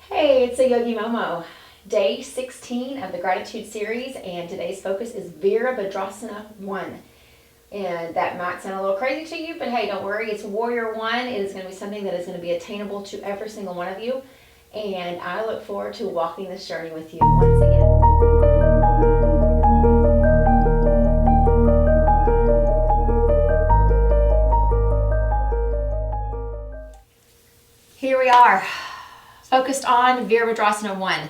Hey, it's a Yogi Momo. Day 16 of the gratitude series, and today's focus is VIRABHADRASANA I. And that might sound a little crazy to you, but hey, don't worry, it's Warrior One. It is going to be something that is going to be attainable to every single one of you. And I look forward to walking this journey with you once again. Here we are, focused on VIRABHADRASANA I.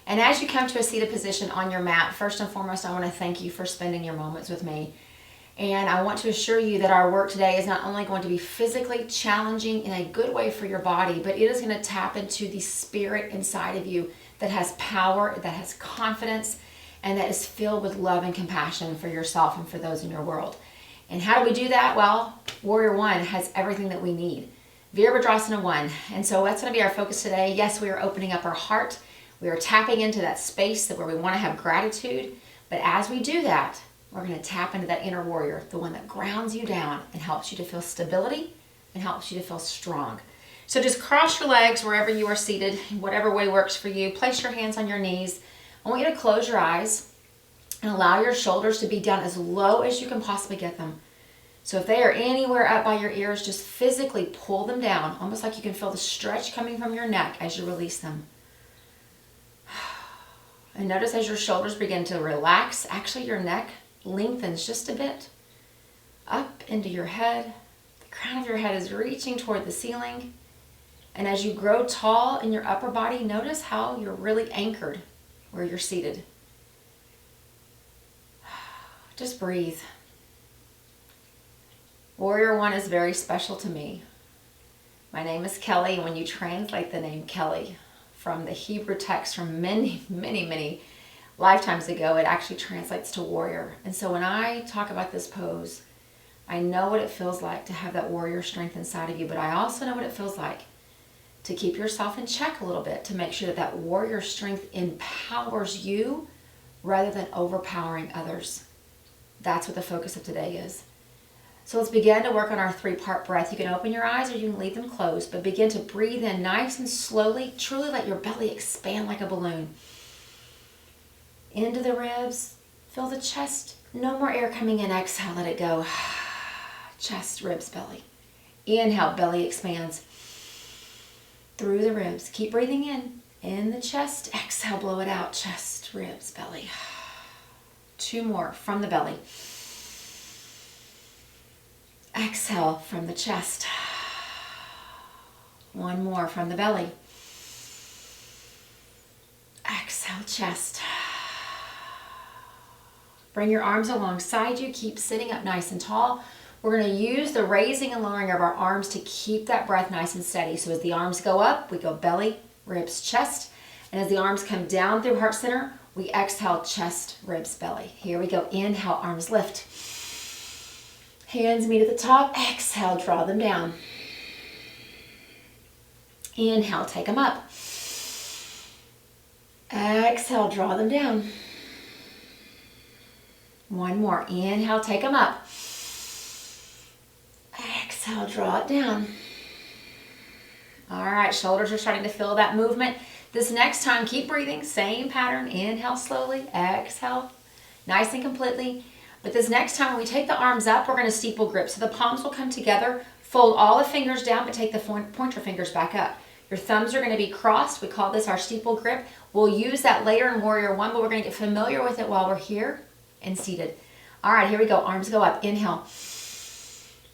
And as you come to a seated position on your mat, first and foremost, I want to thank you for spending your moments with me. And I want to assure you that our work today is not only going to be physically challenging in a good way for your body, but it is going to tap into the spirit inside of you that has power, that has confidence, and that is filled with love and compassion for yourself and for those in your world. And how do we do that? Well, Warrior One has everything that we need. VIRABHADRASANA I. And so that's going to be our focus today. Yes, we are opening up our heart. We are tapping into that space where we want to have gratitude. But as we do that, we're going to tap into that inner warrior, the one that grounds you down and helps you to feel stability and helps you to feel strong. So just cross your legs wherever you are seated, whatever way works for you. Place your hands on your knees. I want you to close your eyes and allow your shoulders to be down as low as you can possibly get them. So if they are anywhere up by your ears, just physically pull them down, almost like you can feel the stretch coming from your neck as you release them. And notice as your shoulders begin to relax, actually your neck lengthens just a bit up into your head. The crown of your head is reaching toward the ceiling. And as you grow tall in your upper body, notice how you're really anchored where you're seated. Just breathe. Warrior One is very special to me. My name is Kelly, and when you translate the name Kelly from the Hebrew text from many lifetimes ago, it actually translates to warrior. And so when I talk about this pose, I know what it feels like to have that warrior strength inside of you, but I also know what it feels like to keep yourself in check a little bit, to make sure that that warrior strength empowers you rather than overpowering others. That's what the focus of today is. So let's begin to work on our 3-part breath. You can open your eyes or you can leave them closed, but begin to breathe in nice and slowly. Truly let your belly expand like a balloon. Into the ribs. Feel the chest. No more air coming in. Exhale, let it go. Chest, ribs, belly. Inhale, belly expands. Through the ribs. Keep breathing in the chest. Exhale, blow it out. Chest, ribs, belly. 2 more from the belly. Exhale from the chest. 1 more from the belly. Exhale, chest. Bring your arms alongside you. Keep sitting up nice and tall. We're going to use the raising and lowering of our arms to keep that breath nice and steady. So as the arms go up, we go belly, ribs, chest. And as the arms come down through heart center, we exhale, chest, ribs, belly. Here we go. Inhale, arms lift. Hands meet at the top. Exhale, draw them down. Inhale, take them up. Exhale, draw them down. 1 more. Inhale, take them up. Exhale, draw it down. All right, shoulders are starting to feel that movement. This next time, keep breathing. Same pattern. Inhale slowly. Exhale, nice and completely. But this next time when we take the arms up, we're going to steeple grip. So the palms will come together, fold all the fingers down, but take the pointer fingers back up. Your thumbs are going to be crossed. We call this our steeple grip. We'll use that later in Warrior One, but we're going to get familiar with it while we're here and seated. All right, here we go. Arms go up. Inhale.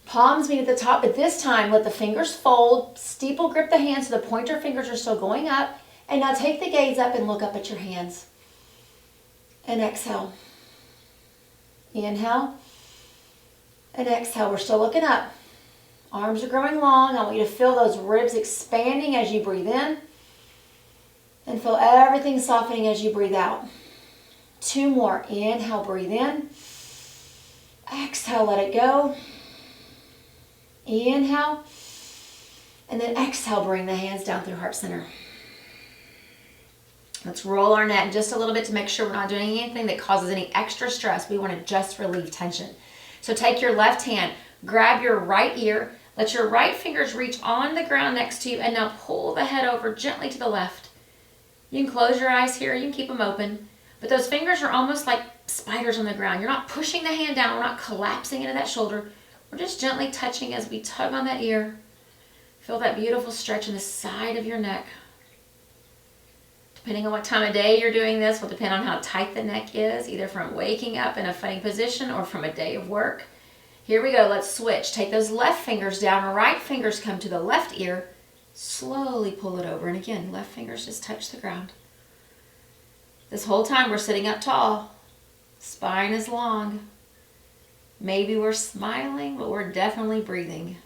Palms meet at the top, but this time let the fingers fold. Steeple grip the hands so the pointer fingers are still going up. And now take the gaze up and look up at your hands. And exhale. Inhale and exhale. We're still looking up. Arms are growing long. I want you to feel those ribs expanding as you breathe in and feel everything softening as you breathe out. 2 more. Inhale, breathe in. Exhale, let it go. Inhale and then exhale, bring the hands down through heart center. Let's roll our neck just a little bit to make sure we're not doing anything that causes any extra stress. We want to just relieve tension. So take your left hand, grab your right ear, let your right fingers reach on the ground next to you, and now pull the head over gently to the left. You can close your eyes here, you can keep them open, but those fingers are almost like spiders on the ground. You're not pushing the hand down, we're not collapsing into that shoulder. We're just gently touching as we tug on that ear. Feel that beautiful stretch in the side of your neck. Depending on what time of day you're doing this will depend on how tight the neck is, either from waking up in a funny position or from a day of work. Here we go, let's switch. Take those left fingers down, right fingers come to the left ear. Slowly pull it over, and again, left fingers just touch the ground. This whole time we're sitting up tall. Spine is long. Maybe we're smiling, but we're definitely breathing.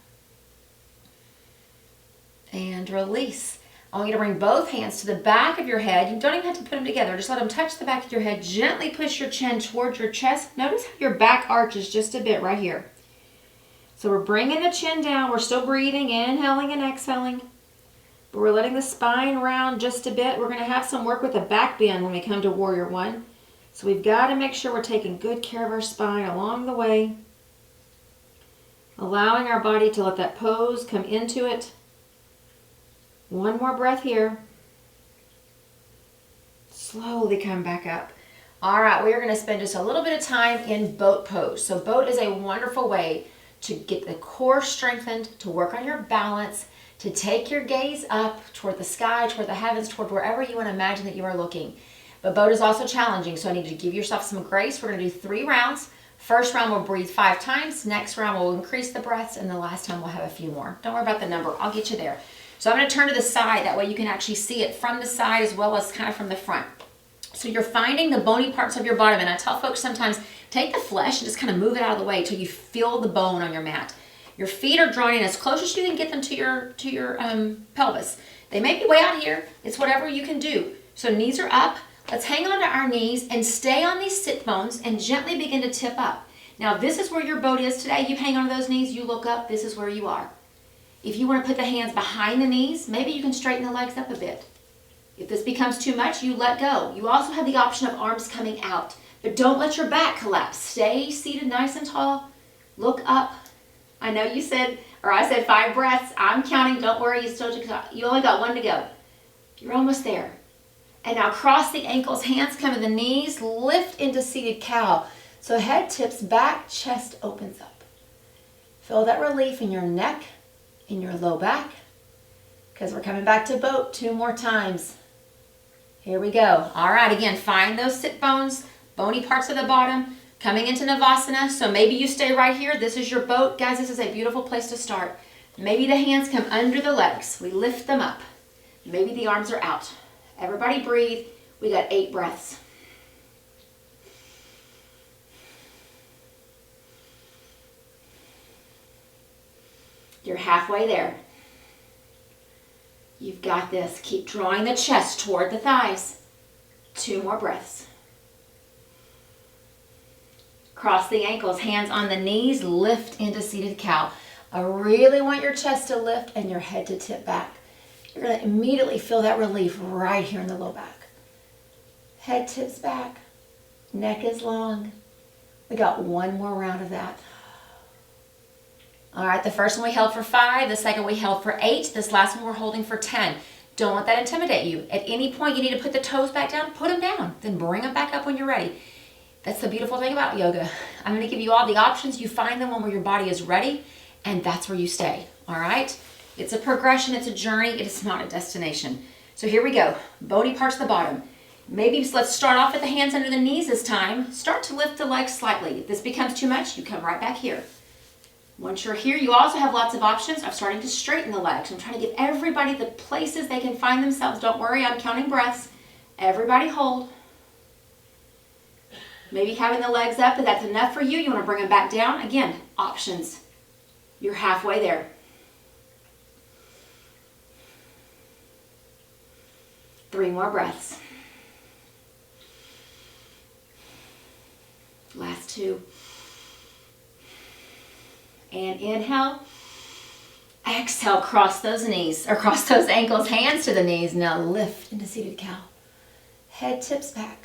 And release. I want you to bring both hands to the back of your head. You don't even have to put them together. Just let them touch the back of your head. Gently push your chin towards your chest. Notice how your back arches just a bit right here. So we're bringing the chin down. We're still breathing, inhaling and exhaling. But we're letting the spine round just a bit. We're going to have some work with the back bend when we come to Warrior One. So we've got to make sure we're taking good care of our spine along the way. Allowing our body to let that pose come into it. One more breath here. Slowly come back up. All right, we are going to spend just a little bit of time in boat pose. So boat is a wonderful way to get the core strengthened, to work on your balance, to take your gaze up toward the sky, toward the heavens, toward wherever you want to imagine that you are looking. But boat is also challenging, so I need you to give yourself some grace. We're going to do 3 rounds. First round we'll breathe 5 times. Next round we'll increase the breaths, and the last time we'll have a few more. Don't worry about the number. I'll get you there. So I'm going to turn to the side. That way you can actually see it from the side as well as kind of from the front. So you're finding the bony parts of your bottom. And I tell folks sometimes, take the flesh and just kind of move it out of the way until you feel the bone on your mat. Your feet are drawn in as close as you can get them to your pelvis. They may be way out here. It's whatever you can do. So knees are up. Let's hang on to our knees and stay on these sit bones and gently begin to tip up. Now this is where your boat is today. You hang on to those knees. You look up. This is where you are. If you want to put the hands behind the knees, maybe you can straighten the legs up a bit. If this becomes too much, you let go. You also have the option of arms coming out, but don't let your back collapse. Stay seated nice and tall. Look up. I know you said, or I said 5 breaths. I'm counting. Don't worry. You only got 1 to go. You're almost there. And now cross the ankles. Hands come to the knees. Lift into seated cow. So head tips back, chest opens up. Feel that relief in your neck, in your low back, because we're coming back to boat 2 more times. Here we go. All right, again, find those sit bones, bony parts of the bottom, coming into Navasana. So maybe you stay right here. This is your boat. Guys, this is a beautiful place to start. Maybe the hands come under the legs. We lift them up. Maybe the arms are out. Everybody breathe. We got 8 breaths. You're halfway there. You've got this. Keep drawing the chest toward the thighs. 2 more breaths. Cross the ankles, hands on the knees, lift into seated cow. I really want your chest to lift and your head to tip back. You're going to immediately feel that relief right here in the low back. Head tips back. Neck is long. We got 1 more round of that. All right, the first one we held for 5. The second we held for 8. This last one we're holding for 10. Don't let that intimidate you. At any point you need to put the toes back down, put them down. Then bring them back up when you're ready. That's the beautiful thing about yoga. I'm going to give you all the options. You find them when your body is ready, and that's where you stay. All right? It's a progression. It's a journey. It is not a destination. So here we go. Bony parts of the bottom. Maybe let's start off with the hands under the knees this time. Start to lift the legs slightly. If this becomes too much, you come right back here. Once you're here, you also have lots of options of starting to straighten the legs. I'm trying to give everybody the places they can find themselves. Don't worry, I'm counting breaths. Everybody hold. Maybe having the legs up, if that's enough for you, you want to bring them back down. Again, options. You're halfway there. Three more breaths. Last 2. And inhale. Exhale, cross those knees, or cross those ankles, hands to the knees. Now lift into seated cow. Head tips back.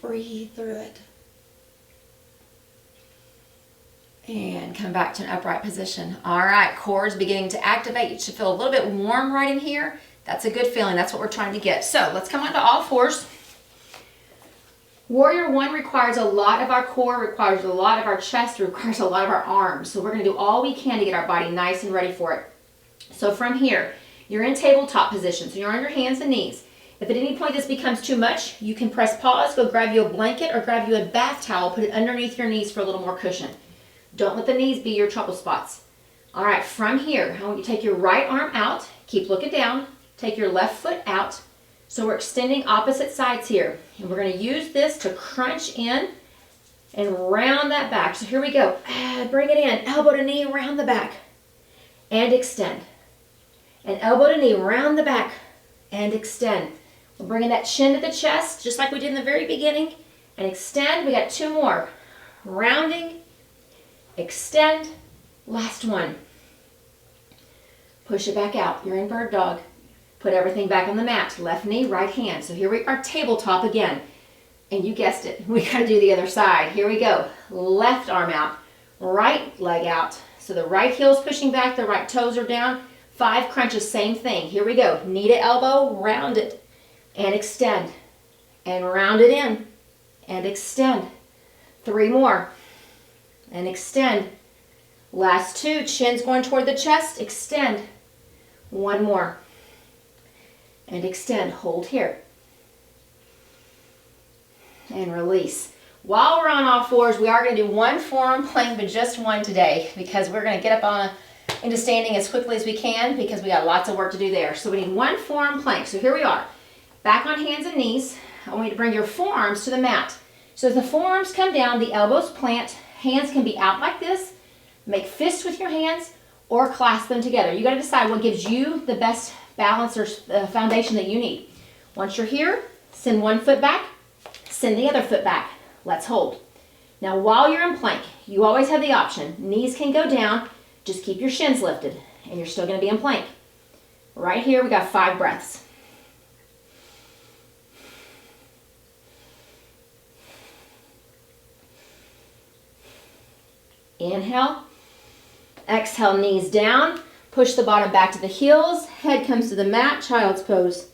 Breathe through it. And come back to an upright position. All right, core is beginning to activate. You should feel a little bit warm right in here. That's a good feeling. That's what we're trying to get. So let's come onto all fours. Warrior one requires a lot of our core, requires a lot of our chest, requires a lot of our arms. So we're going to do all we can to get our body nice and ready for it. So from here, you're in tabletop position. So you're on your hands and knees. If at any point this becomes too much, you can press pause, go grab you a blanket or grab you a bath towel, put it underneath your knees for a little more cushion. Don't let the knees be your trouble spots. All right, from here, I want you to take your right arm out, keep looking down, take your left foot out. So we're extending opposite sides here. And we're going to use this to crunch in and round that back. So here we go. Bring it in, elbow to knee, round the back, and extend. And elbow to knee, round the back, and extend. We're bringing that chin to the chest, just like we did in the very beginning, and extend. We got two more. Rounding, extend, last one. Push it back out. You're in bird dog. Put everything back on the mat. Left knee, right hand. So here we are, tabletop again. And you guessed it, we gotta do the other side. Here we go. Left arm out, right leg out. So the right heel's pushing back, the right toes are down. 5 crunches, same thing. Here we go. Knee to elbow, round it, and extend. And round it in, and extend. 3 more, and extend. Last 2, chin's going toward the chest, extend. 1 more. And extend, hold here. And release. While we're on all fours, we are going to do one forearm plank, but just one today, because we're going to get up into standing as quickly as we can, because we got lots of work to do there. So we need one forearm plank. So here we are. Back on hands and knees. I want you to bring your forearms to the mat. So as the forearms come down, the elbows plant, hands can be out like this. Make fists with your hands or clasp them together. You got to decide what gives you the best balance or foundation that you need. Once you're here, send one foot back, send the other foot back. Let's hold. Now while you're in plank, you always have the option. Knees can go down, just keep your shins lifted, and you're still going to be in plank. Right here, we got 5 breaths. Inhale, exhale, knees down. Push the bottom back to the heels, head comes to the mat, child's pose.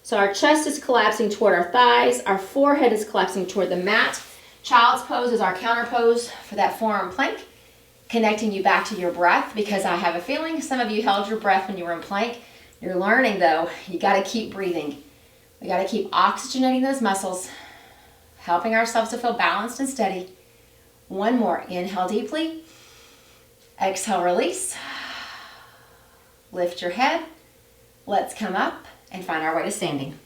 So our chest is collapsing toward our thighs, our forehead is collapsing toward the mat. Child's pose is our counter pose for that forearm plank, connecting you back to your breath, because I have a feeling some of you held your breath when you were in plank. You're learning though, you gotta keep breathing. We gotta keep oxygenating those muscles, helping ourselves to feel balanced and steady. 1 more, inhale deeply, exhale, release. Lift your head. Let's come up and find our way to standing.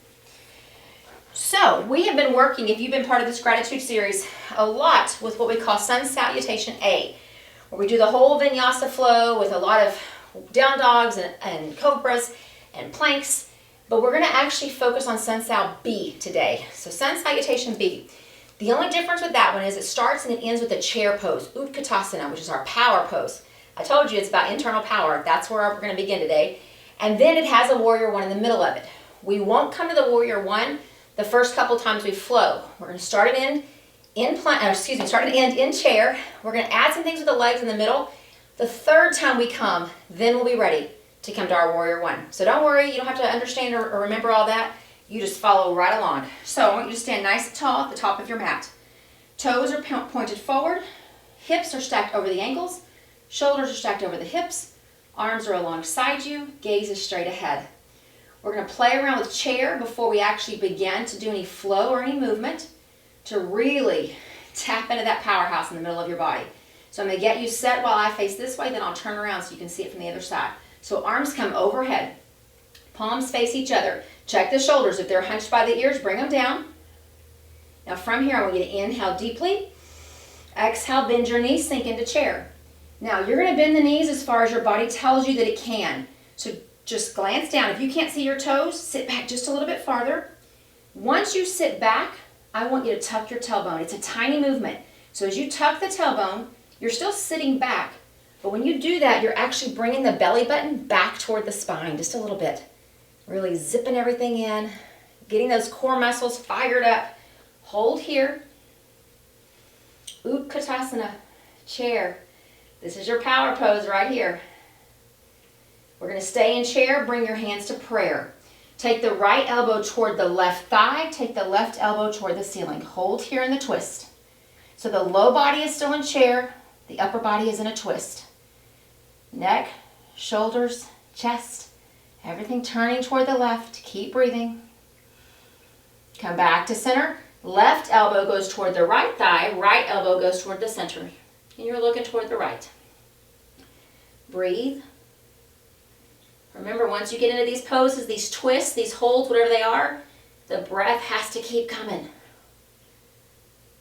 So we have been working, if you've been part of this gratitude series, a lot with what we call Sun Salutation A, where we do the whole Vinyasa flow with a lot of down dogs and cobras and planks, but we're going to actually focus on Sun Sal B today. So Sun Salutation B. The only difference with that one is it starts and it ends with a chair pose, Utkatasana, which is our power pose. I told you it's about internal power. That's where we're going to begin today. And then it has a warrior one in the middle of it. We won't come to the warrior one the first couple times we flow. We're going to start and end in chair. We're going to add some things with the legs in the middle. The third time we come, then we'll be ready to come to our warrior one. So don't worry, you don't have to understand or remember all that. You just follow right along. So I want you to stand nice and tall at the top of your mat. Toes are pointed forward. Hips are stacked over the ankles. Shoulders are stacked over the hips. Arms are alongside you. Gaze is straight ahead. We're going to play around with chair before we actually begin to do any flow or any movement to really tap into that powerhouse in the middle of your body. So I'm going to get you set while I face this way, then I'll turn around so you can see it from the other side. So arms come overhead. Palms face each other. Check the shoulders. If they're hunched by the ears, bring them down. Now from here, I want you to inhale deeply. Exhale, bend your knees, sink into chair. Now, you're going to bend the knees as far as your body tells you that it can. So just glance down. If you can't see your toes, sit back just a little bit farther. Once you sit back, I want you to tuck your tailbone. It's a tiny movement. So as you tuck the tailbone, you're still sitting back. But when you do that, you're actually bringing the belly button back toward the spine just a little bit. Really zipping everything in, getting those core muscles fired up. Hold here. Utkatasana, chair. This is your power pose right here. We're going to stay in chair. Bring your hands to prayer. Take the right elbow toward the left thigh. Take the left elbow toward the ceiling. Hold here in the twist. So the low body is still in chair. The upper body is in a twist. Neck, shoulders, chest, everything turning toward the left. Keep breathing. Come back to center. Left elbow goes toward the right thigh. Right elbow goes toward the center. And you're looking toward the right. Breathe. Remember, once you get into these poses, these twists, these holds, whatever they are, the breath has to keep coming.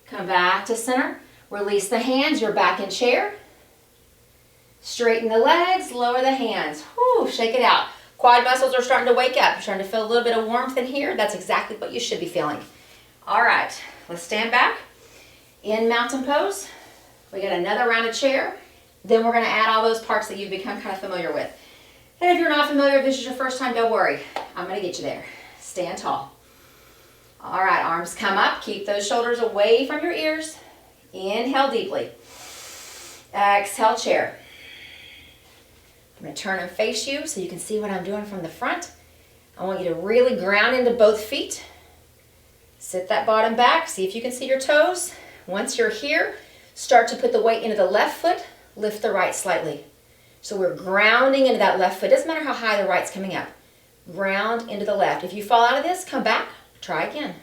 Come back to center. Release the hands. You're back in chair. Straighten the legs. Lower the hands. Whew, shake it out. Quad muscles are starting to wake up. You're starting to feel a little bit of warmth in here. That's exactly what you should be feeling. All right, let's stand back. In mountain pose. We got another round of chair. Then we're going to add all those parts that you've become kind of familiar with. And if you're not familiar, if this is your first time, don't worry. I'm going to get you there. Stand tall. All right, arms come up. Keep those shoulders away from your ears. Inhale deeply. Exhale, chair. I'm going to turn and face you so you can see what I'm doing from the front. I want you to really ground into both feet. Sit that bottom back. See if you can see your toes. Once you're here, start to put the weight into the left foot. Lift the right slightly. So we're grounding into that left foot. Doesn't matter how high the right's coming up. Ground into the left. If you fall out of this, come back. Try again.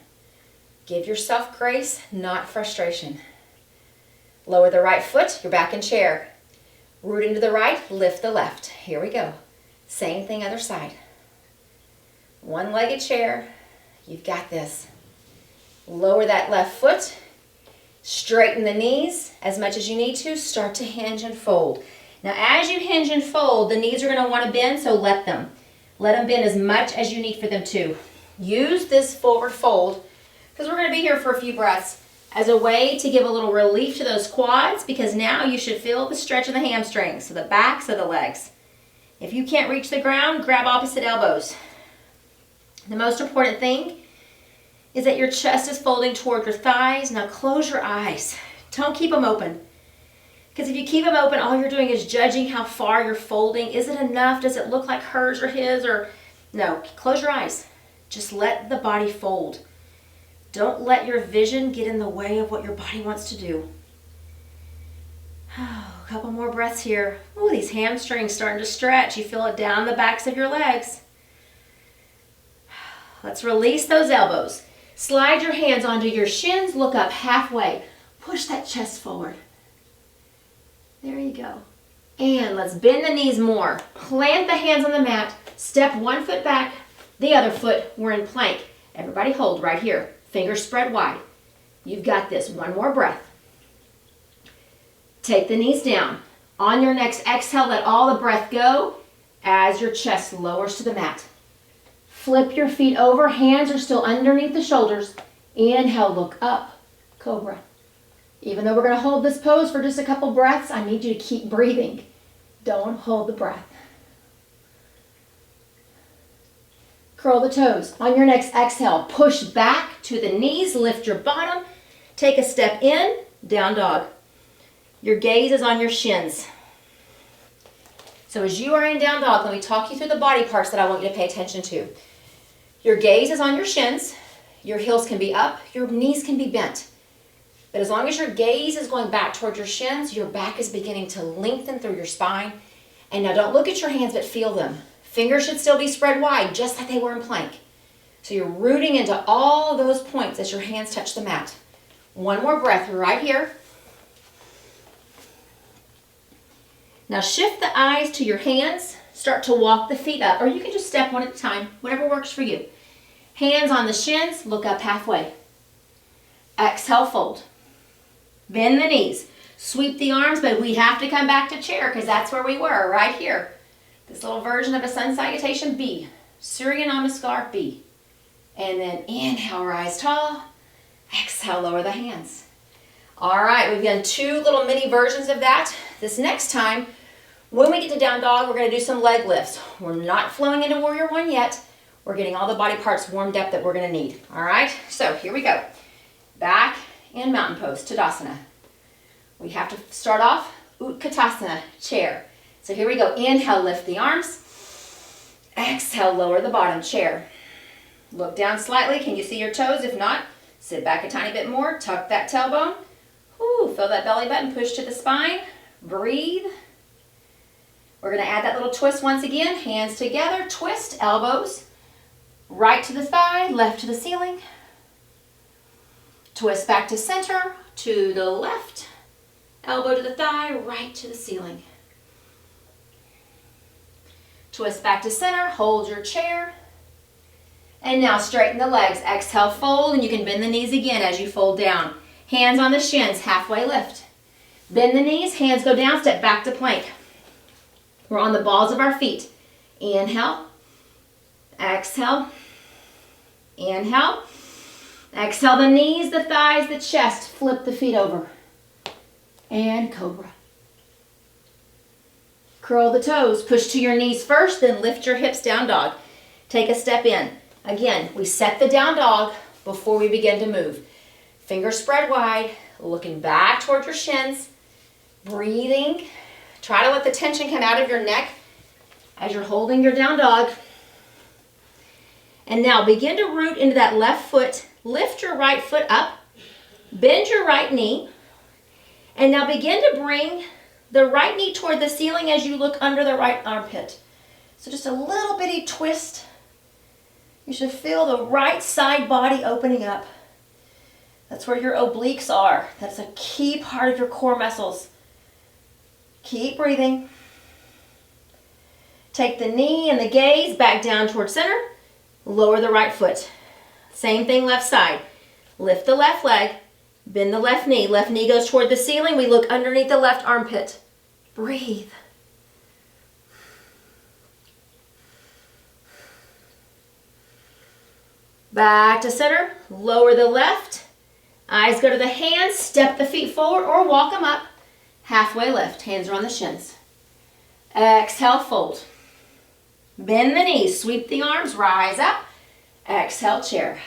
Give yourself grace, not frustration. Lower the right foot. You're back in chair. Root into the right. Lift the left. Here we go. Same thing other side. One-legged chair. You've got this. Lower that left foot. Straighten the knees as much as you need to. Start to hinge and fold. Now, as you hinge and fold, the knees are going to want to bend, so let them. Let them bend as much as you need for them to. Use this forward fold, because we're going to be here for a few breaths, as a way to give a little relief to those quads, because now you should feel the stretch of the hamstrings, so the backs of the legs. If you can't reach the ground, grab opposite elbows. The most important thing is that your chest is folding toward your thighs. Now close your eyes. Don't keep them open. Because if you keep them open, all you're doing is judging how far you're folding. Is it enough? Does it look like hers or his? Or no, close your eyes. Just let the body fold. Don't let your vision get in the way of what your body wants to do. Oh, a couple more breaths here. Oh, these hamstrings starting to stretch. You feel it down the backs of your legs. Let's release those elbows. Slide your hands onto your shins. Look up halfway. Push that chest forward. There you go. And let's bend the knees more. Plant the hands on the mat. Step one foot back. The other foot, we're in plank. Everybody hold right here. Fingers spread wide. You've got this. One more breath. Take the knees down. On your next exhale, let all the breath go as your chest lowers to the mat. Flip your feet over. Hands are still underneath the shoulders. Inhale, look up. Cobra. Even though we're going to hold this pose for just a couple breaths, I need you to keep breathing. Don't hold the breath. Curl the toes. On your next exhale, push back to the knees. Lift your bottom. Take a step in. Down dog. Your gaze is on your shins. So as you are in down dog, let me talk you through the body parts that I want you to pay attention to. Your gaze is on your shins. Your heels can be up. Your knees can be bent. But as long as your gaze is going back toward your shins, your back is beginning to lengthen through your spine. And now don't look at your hands, but feel them. Fingers should still be spread wide, just like they were in plank. So you're rooting into all those points as your hands touch the mat. One more breath right here. Now shift the eyes to your hands. Start to walk the feet up, or you can just step one at a time, whatever works for you. Hands on the shins, look up halfway. Exhale, fold. Bend the knees. Sweep the arms, but we have to come back to chair because that's where we were, right here. This little version of a sun salutation, B. Surya Namaskar, B. And then inhale, rise tall. Exhale, lower the hands. All right, we've done two little mini versions of that. This next time, when we get to down dog, we're going to do some leg lifts. We're not flowing into warrior one yet. We're getting all the body parts warmed up that we're going to need. All right, so here we go. Back in mountain pose, Tadasana. We have to start off Utkatasana, chair. So here we go. Inhale, lift the arms. Exhale, lower the bottom, chair. Look down slightly. Can you see your toes? If not, sit back a tiny bit more. Tuck that tailbone. Ooh, feel that belly button. Push to the spine. Breathe. We're going to add that little twist once again. Hands together. Twist. Elbows. Right to the thigh. Left to the ceiling. Twist back to center. To the left. Elbow to the thigh. Right to the ceiling. Twist back to center. Hold your chair. And now straighten the legs. Exhale, fold, and you can bend the knees again as you fold down. Hands on the shins, halfway lift. Bend the knees, hands go down, step back to plank. We're on the balls of our feet. Inhale, exhale, inhale. Exhale the knees, the thighs, the chest. Flip the feet over. And cobra. Curl the toes. Push to your knees first, then lift your hips, down dog. Take a step in. Again, we set the down dog before we begin to move. Fingers spread wide, looking back toward your shins. Breathing. Try to let the tension come out of your neck as you're holding your down dog. And now begin to root into that left foot. Lift your right foot up. Bend your right knee. And now begin to bring the right knee toward the ceiling as you look under the right armpit. So just a little bitty twist. You should feel the right side body opening up. That's where your obliques are. That's a key part of your core muscles. Keep breathing. Take the knee and the gaze back down toward center. Lower the right foot. Same thing left side. Lift the left leg. Bend the left knee. Left knee goes toward the ceiling. We look underneath the left armpit. Breathe. Back to center. Lower the left. Eyes go to the hands. Step the feet forward or walk them up. Halfway lift. Hands are on the shins. Exhale, fold. Bend the knees. Sweep the arms. Rise up. Exhale, chair.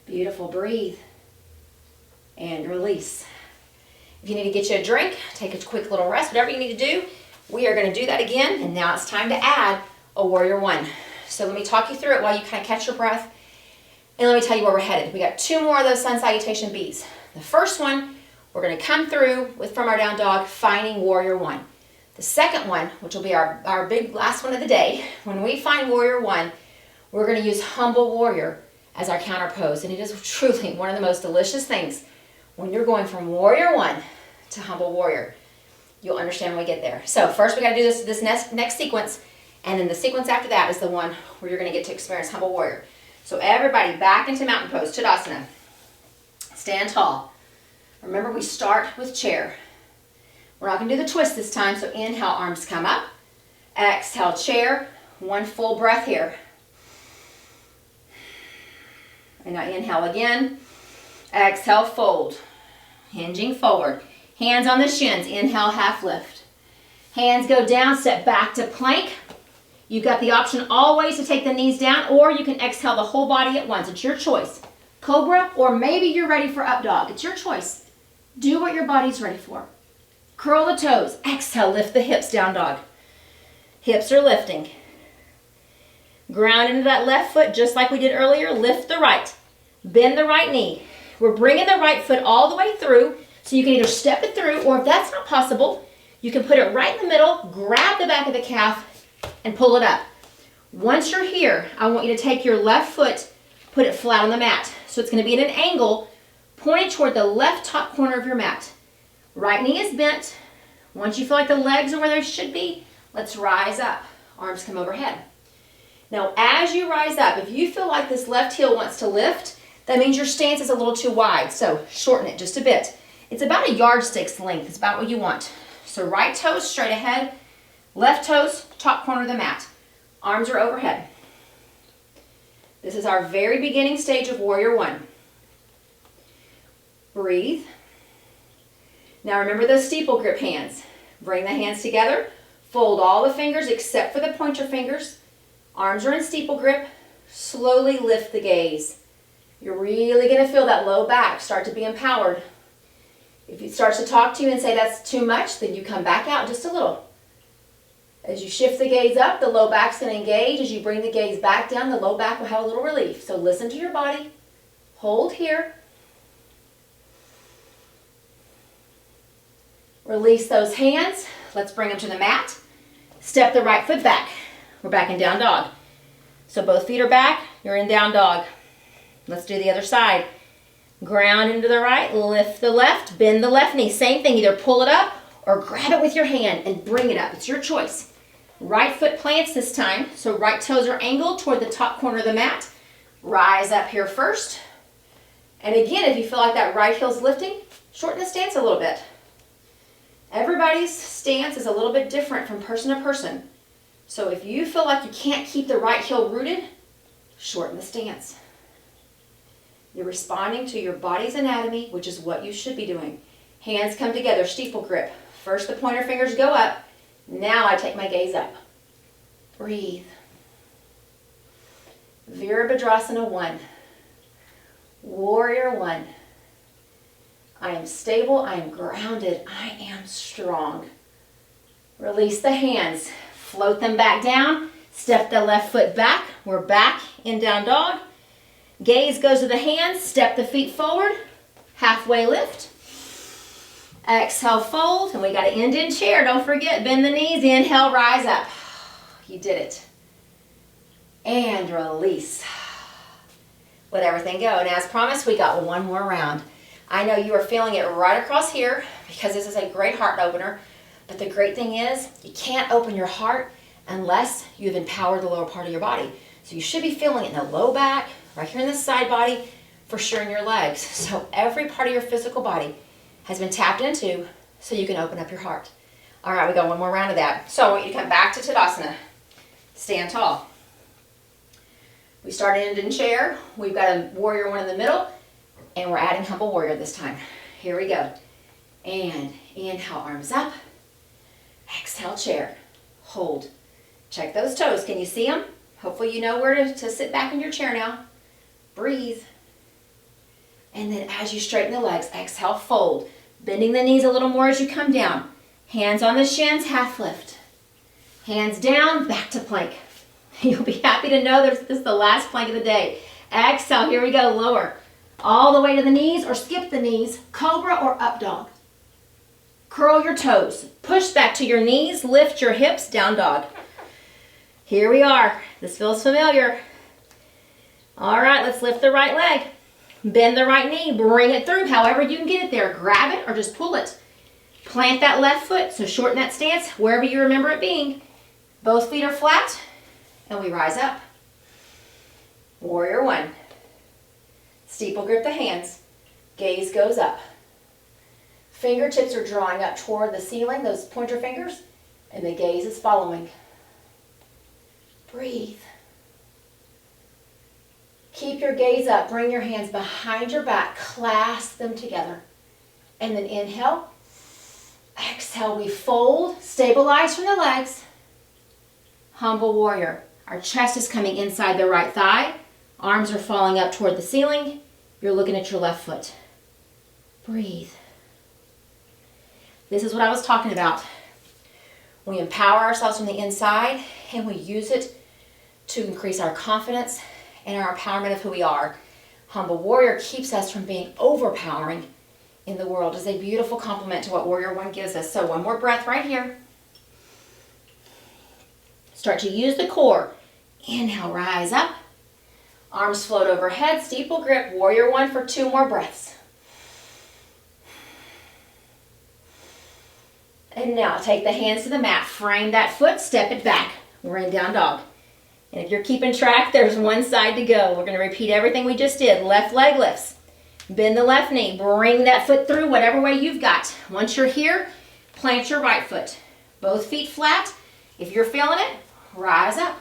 Beautiful. Breathe. And release. If you need to get you a drink, take a quick little rest, whatever you need to do, we are going to do that again. And now it's time to add a warrior one. So let me talk you through it while you kind of catch your breath. And let me tell you where we're headed. We got 2 more of those sun salutation beats. The first one, we're going to come through from our down dog, finding warrior one. The second one, which will be our big last one of the day, when we find warrior one, we're going to use humble warrior as our counter pose. And it is truly one of the most delicious things when you're going from warrior one to humble warrior. You'll understand when we get there. So first we got to do this next sequence. And then the sequence after that is the one where you're going to get to experience humble warrior. So everybody back into mountain pose, Tadasana. Stand tall. Remember, we start with chair. We're not going to do the twist this time, so inhale, arms come up. Exhale, chair. One full breath here. And now inhale again. Exhale, fold. Hinging forward. Hands on the shins. Inhale, half lift. Hands go down, step back to plank. You've got the option always to take the knees down, or you can exhale the whole body at once. It's your choice. Cobra, or maybe you're ready for up dog. It's your choice. Do what your body's ready for. Curl the toes. Exhale, lift the hips, down dog. Hips are lifting. Ground into that left foot just like we did earlier. Lift the right. Bend the right knee. We're bringing the right foot all the way through, so you can either step it through, or if that's not possible, you can put it right in the middle, grab the back of the calf, and pull it up. Once you're here, I want you to take your left foot, put it flat on the mat. So it's going to be at an angle pointed toward the left top corner of your mat. Right knee is bent. Once you feel like the legs are where they should be, let's rise up. Arms come overhead. Now as you rise up, if you feel like this left heel wants to lift, that means your stance is a little too wide. So shorten it just a bit. It's about a yardstick's length. It's about what you want. So right toes straight ahead. Left toes, top corner of the mat. Arms are overhead. This is our very beginning stage of warrior one. Breathe. Now remember those steeple grip hands. Bring the hands together. Fold all the fingers except for the pointer fingers. Arms are in steeple grip. Slowly lift the gaze. You're really going to feel that low back start to be empowered. If it starts to talk to you and say that's too much, then you come back out just a little. As you shift the gaze up, the low back's going to engage. As you bring the gaze back down, the low back will have a little relief. So listen to your body. Hold here. Release those hands. Let's bring them to the mat. Step the right foot back. We're back in down dog. So both feet are back. You're in down dog. Let's do the other side. Ground into the right, lift the left, bend the left knee. Same thing, either pull it up or grab it with your hand and bring it up. It's your choice. Right foot plants this time, so right toes are angled toward the top corner of the mat. Rise up here first. And again, if you feel like that right heel's lifting, shorten the stance a little bit. Everybody's stance is a little bit different from person to person. So if you feel like you can't keep the right heel rooted, shorten the stance. You're responding to your body's anatomy, which is what you should be doing. Hands come together, steeple grip. First the pointer fingers go up. Now I take my gaze up. Breathe. Virabhadrasana 1. Warrior 1. I am stable, I am grounded, I am strong. Release the hands, float them back down, step the left foot back. We're back in down dog. Gaze goes to the hands, step the feet forward, halfway lift. Exhale, fold, and we got to end in chair. Don't forget, bend the knees, inhale, rise up. You did it. And release. Let everything go. And as promised, we got one more round. I know you are feeling it right across here because this is a great heart opener. But the great thing is, you can't open your heart unless you've empowered the lower part of your body. So you should be feeling it in the low back, right here in the side body, for sure in your legs. So every part of your physical body has been tapped into so you can open up your heart. All right, we got one more round of that. So I want you to come back to Tadasana. Stand tall. We started in chair. We've got a warrior 1 in the middle, and we're adding humble warrior this time. Here we go. And inhale, arms up. Exhale, chair. Hold. Check those toes. Can you see them? Hopefully you know where to sit back in your chair now. Breathe. And then as you straighten the legs, exhale, fold. Bending the knees a little more as you come down. Hands on the shins, half lift. Hands down, back to plank. You'll be happy to know this is the last plank of the day. Exhale, here we go, lower. All the way to the knees or skip the knees, cobra or up dog. Curl your toes. Push back to your knees, lift your hips, down dog. Here we are. This feels familiar. All right, let's lift the right leg. Bend the right knee, bring it through however you can get it there. Grab it or just pull it. Plant that left foot, so shorten that stance wherever you remember it being. Both feet are flat, and we rise up. Warrior 1. Steeple grip the hands. Gaze goes up. Fingertips are drawing up toward the ceiling, those pointer fingers, and the gaze is following. Breathe. Keep your gaze up. Bring your hands behind your back. Clasp them together. And then inhale. Exhale, we fold. Stabilize from the legs. Humble warrior. Our chest is coming inside the right thigh. Arms are falling up toward the ceiling. You're looking at your left foot. Breathe. This is what I was talking about. We empower ourselves from the inside and we use it to increase our confidence and our empowerment of who we are. Humble warrior keeps us from being overpowering in the world. It's a beautiful complement to what warrior 1 gives us. So one more breath right here. Start to use the core. Inhale, rise up. Arms float overhead, steeple grip, warrior 1 for 2 more breaths. And now take the hands to the mat, frame that foot, step it back. We're in down dog. And if you're keeping track, there's one side to go. We're going to repeat everything we just did. Left leg lifts. Bend the left knee. Bring that foot through whatever way you've got. Once you're here, plant your right foot. Both feet flat. If you're feeling it, rise up.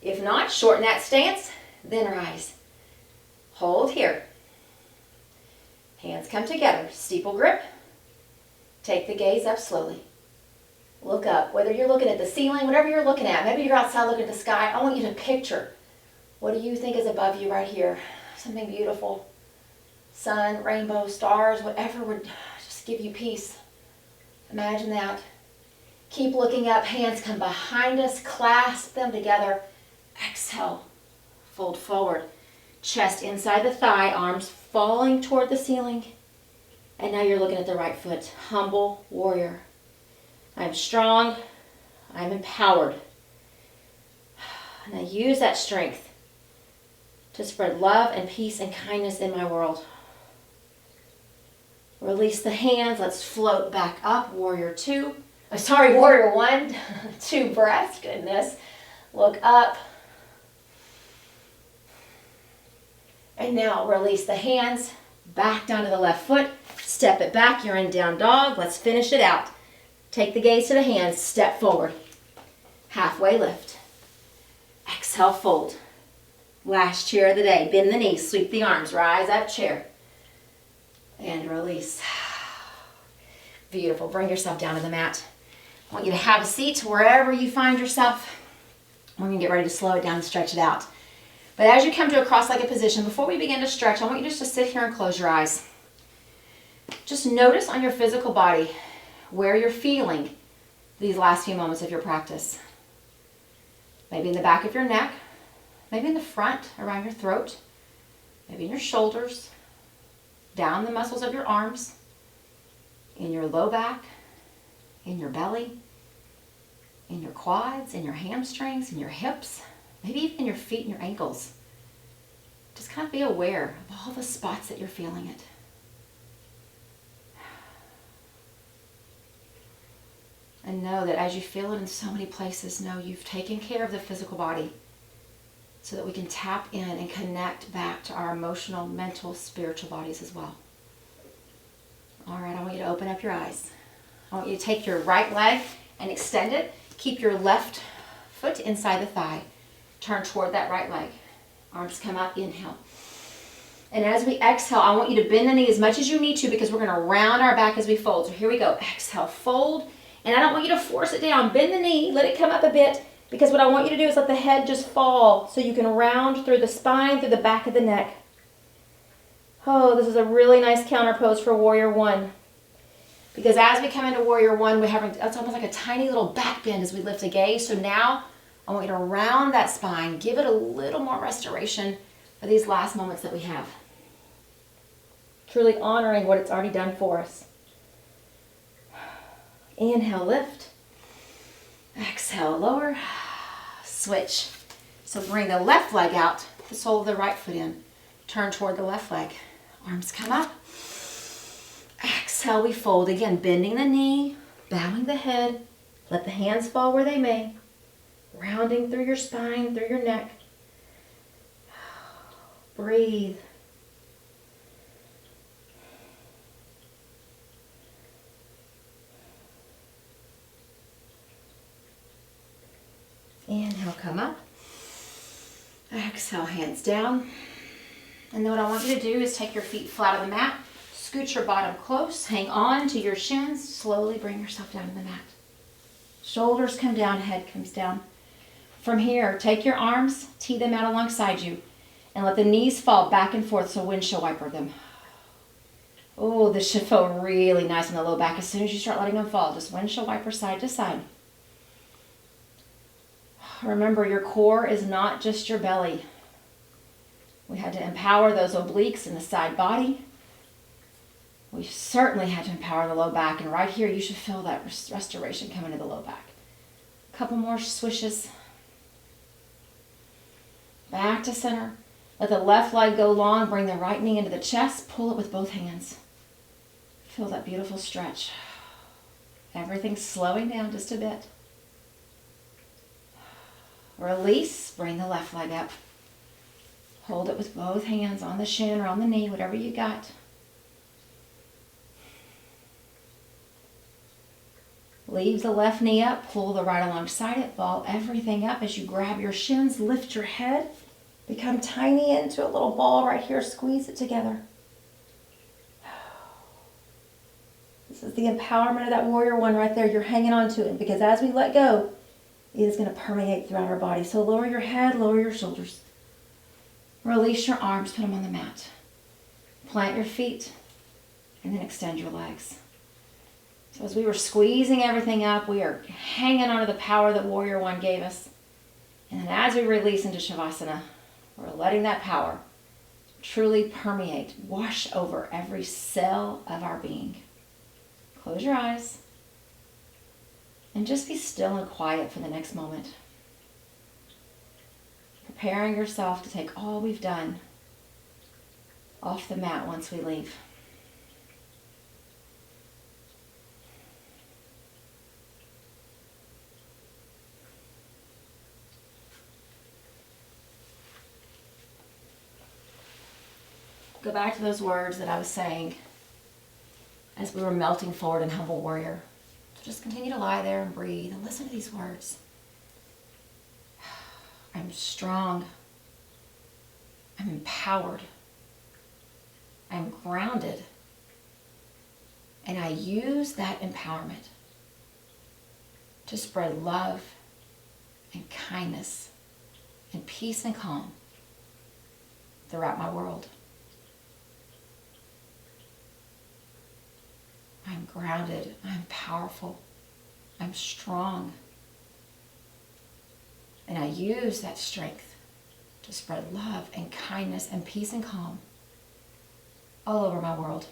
If not, shorten that stance, then rise. Hold here. Hands come together. Steeple grip. Take the gaze up slowly. Look up. Whether you're looking at the ceiling, whatever you're looking at, maybe you're outside looking at the sky, I want you to picture what do you think is above you right here. Something beautiful. Sun, rainbow, stars, whatever would just give you peace. Imagine that. Keep looking up. Hands come behind us. Clasp them together. Exhale. Fold forward. Chest inside the thigh. Arms falling toward the ceiling. And now you're looking at the right foot. Humble warrior. I'm strong. I'm empowered. And I use that strength to spread love and peace and kindness in my world. Release the hands. Let's float back up. Warrior 2. Warrior 1. 2 breaths. Goodness. Look up. And now release the hands. Back down to the left foot. Step it back. You're in down dog. Let's finish it out. Take the gaze to the hands. Step forward. Halfway lift. Exhale, fold. Last chair of the day. Bend the knees. Sweep the arms. Rise up, chair. And release. Beautiful. Bring yourself down to the mat. I want you to have a seat wherever you find yourself. We're going to get ready to slow it down and stretch it out. But as you come to a cross-legged position, before we begin to stretch, I want you just to sit here and close your eyes. Just notice on your physical body where you're feeling these last few moments of your practice. Maybe in the back of your neck, maybe in the front, around your throat, maybe in your shoulders, down the muscles of your arms, in your low back, in your belly, in your quads, in your hamstrings, in your hips, maybe even in your feet and your ankles. Just kind of be aware of all the spots that you're feeling it. And know that as you feel it in so many places, know you've taken care of the physical body so that we can tap in and connect back to our emotional, mental, spiritual bodies as well. All right, I want you to open up your eyes. I want you to take your right leg and extend it. Keep your left foot inside the thigh. Turn toward that right leg. Arms come up, inhale. And as we exhale, I want you to bend the knee as much as you need to because we're going to round our back as we fold. So here we go. Exhale, fold. And I don't want you to force it down. Bend the knee, let it come up a bit, because what I want you to do is let the head just fall so you can round through the spine, through the back of the neck. Oh, this is a really nice counter pose for Warrior 1. Because as we come into Warrior 1, it's almost like a tiny little back bend as we lift the gaze. So now I want you to round that spine, give it a little more restoration for these last moments that we have. Truly honoring what it's already done for us. Inhale, lift. Exhale, lower. Switch. So bring the left leg out, the sole of the right foot in. Turn toward the left leg. Arms come up. Exhale, we fold again, bending the knee, bowing the head. Let the hands fall where they may. Rounding through your spine, through your neck. Breathe. Inhale, come up. Exhale, hands down. And then what I want you to do is take your feet flat on the mat, scoot your bottom close, hang on to your shins, slowly bring yourself down to the mat. Shoulders come down, head comes down. From here, take your arms, tee them out alongside you, and let the knees fall back and forth, so windshield wiper them. Oh, this should feel really nice in the low back as soon as you start letting them fall. Just windshield wiper side to side. Remember, your core is not just your belly. We had to empower those obliques in the side body. We certainly had to empower the low back. And right here, you should feel that restoration coming to the low back. A couple more swishes. Back to center. Let the left leg go long. Bring the right knee into the chest. Pull it with both hands. Feel that beautiful stretch. Everything's slowing down just a bit. Release, bring the left leg up. Hold it with both hands on the shin or on the knee, whatever you got. Leave the left knee up, pull the right alongside it, ball everything up as you grab your shins, lift your head, become tiny into a little ball right here, squeeze it together. This is the empowerment of that Warrior 1 right there. You're hanging on to it because as we let go, it is going to permeate throughout our body. So lower your head, lower your shoulders. Release your arms, put them on the mat. Plant your feet, and then extend your legs. So as we were squeezing everything up, we are hanging onto the power that Warrior One gave us. And then as we release into Shavasana, we're letting that power truly permeate, wash over every cell of our being. Close your eyes and just be still and quiet for the next moment. Preparing yourself to take all we've done off the mat once we leave. Go back to those words that I was saying as we were melting forward in Humble Warrior. So just continue to lie there and breathe and listen to these words. I'm strong. I'm empowered. I'm grounded. And I use that empowerment to spread love and kindness and peace and calm throughout my world. I'm grounded, I'm powerful, I'm strong. And I use that strength to spread love and kindness and peace and calm all over my world.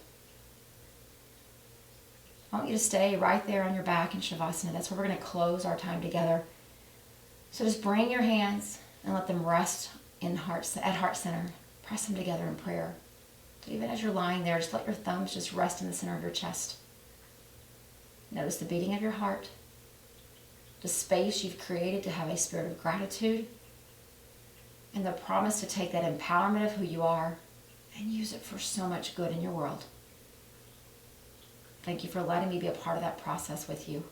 I want you to stay right there on your back in Shavasana. That's where we're going to close our time together. So just bring your hands and let them rest at heart center. Press them together in prayer. So even as you're lying there, just let your thumbs just rest in the center of your chest. Notice the beating of your heart, the space you've created to have a spirit of gratitude, and the promise to take that empowerment of who you are and use it for so much good in your world. Thank you for letting me be a part of that process with you.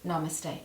Namaste.